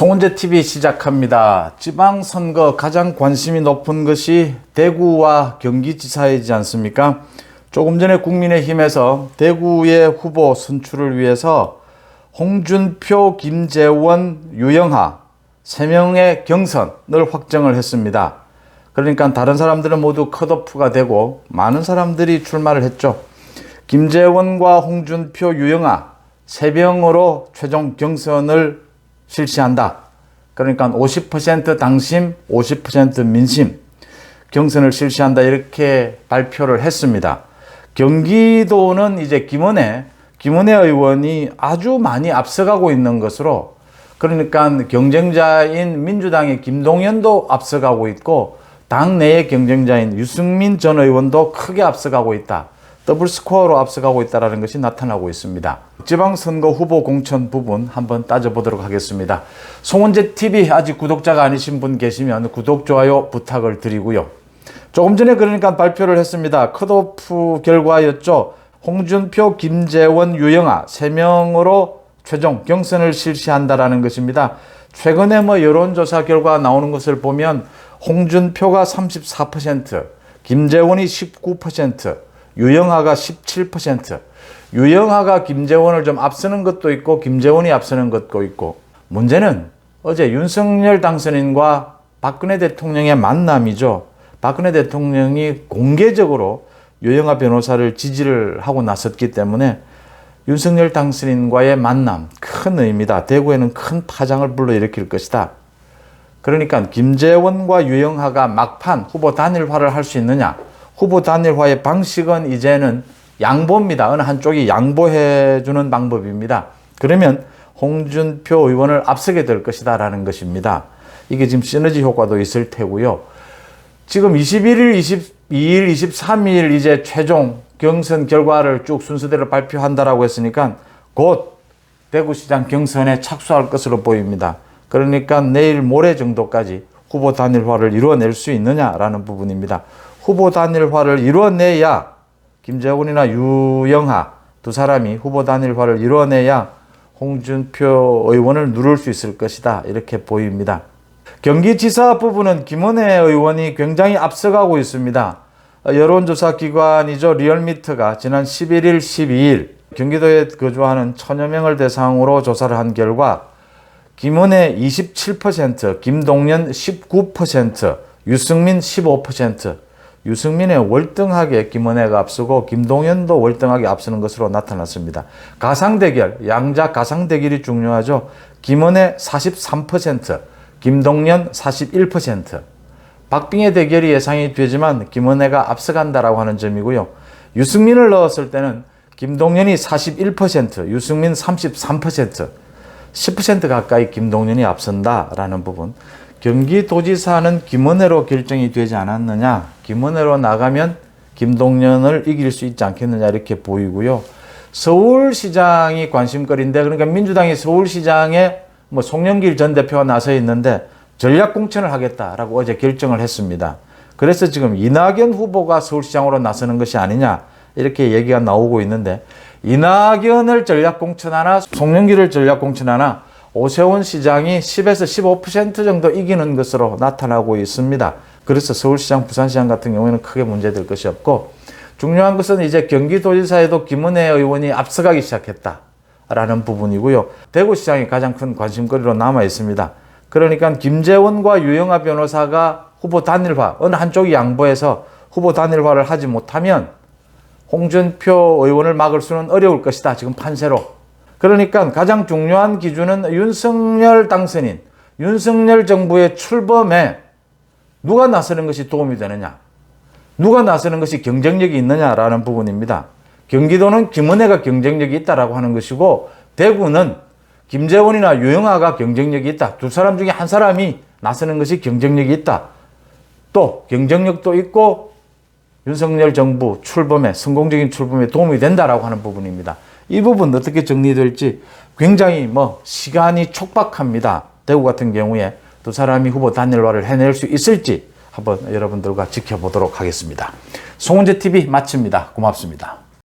송은재 TV 시작합니다. 지방선거 가장 관심이 높은 것이 대구와 경기지사이지 않습니까? 조금 전에 국민의힘에서 대구의 후보 선출을 위해서 홍준표, 김재원, 유영하 3명의 경선을 확정을 했습니다. 그러니까 다른 사람들은 모두 컷오프가 되고 많은 사람들이 출마를 했죠. 김재원과 홍준표, 유영하 3명으로 최종 경선을 실시한다. 그러니까 50% 당심, 50% 민심 경선을 실시한다. 이렇게 발표를 했습니다. 경기도는 이제 김은혜 의원이 아주 많이 앞서가고 있는 것으로, 그러니까 경쟁자인 민주당의 김동연도 앞서가고 있고 당 내의 경쟁자인 유승민 전 의원도 크게 앞서가고 있다. 더블 스코어로 앞서가고 있다는 것이 나타나고 있습니다. 지방선거 후보 공천 부분 한번 따져보도록 하겠습니다. 송은재 TV 아직 구독자가 아니신 분 계시면 구독, 좋아요 부탁을 드리고요. 조금 전에 그러니까 발표를 했습니다. 컷오프 결과였죠. 홍준표, 김재원, 유영하 3명으로 최종 경선을 실시한다라는 것입니다. 최근에 여론조사 결과 나오는 것을 보면 홍준표가 34%, 김재원이 19%, 유영하가 17%, 유영하가 김재원을 좀 앞서는 것도 있고 김재원이 앞서는 것도 있고, 문제는 어제 윤석열 당선인과 박근혜 대통령의 만남이죠. 박근혜 대통령이 공개적으로 유영하 변호사를 지지를 하고 나섰기 때문에 윤석열 당선인과의 만남, 큰 의미다. 대구에는 큰 파장을 불러일으킬 것이다. 그러니까 김재원과 유영하가 막판 후보 단일화를 할 수 있느냐. 후보 단일화의 방식은 이제는 양보입니다. 어느 한쪽이 양보해주는 방법입니다. 그러면 홍준표 의원을 앞서게 될 것이다 라는 것입니다. 이게 지금 시너지 효과도 있을 테고요. 지금 21일, 22일, 23일 이제 최종 경선 결과를 쭉 순서대로 발표한다라고 했으니까 곧 대구시장 경선에 착수할 것으로 보입니다. 그러니까 내일 모레 정도까지 후보 단일화를 이루어낼 수 있느냐라는 부분입니다. 후보 단일화를 이루어내야 김재원이나 유영하 두 사람이 후보 단일화를 이루어내야 홍준표 의원을 누를 수 있을 것이다. 이렇게 보입니다. 경기지사 부분은 김은혜 의원이 굉장히 앞서가고 있습니다. 여론조사 기관이죠. 리얼미터가 지난 11일, 12일 경기도에 거주하는 1000여 명을 대상으로 조사를 한 결과 김은혜 27%, 김동연 19%, 유승민 15%, 유승민의 월등하게 김은혜가 앞서고 김동연도 월등하게 앞서는 것으로 나타났습니다. 가상대결, 양자 가상대결이 중요하죠. 김은혜 43%, 김동연 41%. 박빙의 대결이 예상이 되지만 김은혜가 앞서간다라고 하는 점이고요. 유승민을 넣었을 때는 김동연이 41%, 유승민 33%, 10% 가까이 김동연이 앞선다라는 부분. 경기도지사는 김은혜로 결정이 되지 않았느냐, 김은혜로 나가면 김동연을 이길 수 있지 않겠느냐 이렇게 보이고요. 서울시장이 관심거리인데, 그러니까 민주당이 서울시장에 송영길 전 대표가 나서 있는데 전략 공천을 하겠다라고 어제 결정을 했습니다. 그래서 지금 이낙연 후보가 서울시장으로 나서는 것이 아니냐 이렇게 얘기가 나오고 있는데, 이낙연을 전략 공천하나 송영길을 전략 공천하나 오세훈 시장이 10에서 15% 정도 이기는 것으로 나타나고 있습니다. 그래서 서울시장, 부산시장 같은 경우에는 크게 문제될 것이 없고, 중요한 것은 이제 경기도지사에도 김은혜 의원이 앞서가기 시작했다라는 부분이고요. 대구시장이 가장 큰 관심거리로 남아 있습니다. 그러니까 김재원과 유영하 변호사가 후보 단일화, 어느 한쪽이 양보해서 후보 단일화를 하지 못하면 홍준표 의원을 막을 수는 어려울 것이다. 지금 판세로. 그러니까 가장 중요한 기준은 윤석열 당선인, 윤석열 정부의 출범에 누가 나서는 것이 도움이 되느냐, 누가 나서는 것이 경쟁력이 있느냐라는 부분입니다. 경기도는 김은혜가 경쟁력이 있다라고 하는 것이고, 대구는 김재원이나 유영하가 경쟁력이 있다. 두 사람 중에 한 사람이 나서는 것이 경쟁력이 있다. 또 경쟁력도 있고 윤석열 정부 출범에, 성공적인 출범에 도움이 된다라고 하는 부분입니다. 이 부분 어떻게 정리될지 굉장히 시간이 촉박합니다. 대구 같은 경우에 두 사람이 후보 단일화를 해낼 수 있을지 한번 여러분들과 지켜보도록 하겠습니다. 송은재 TV 마칩니다. 고맙습니다.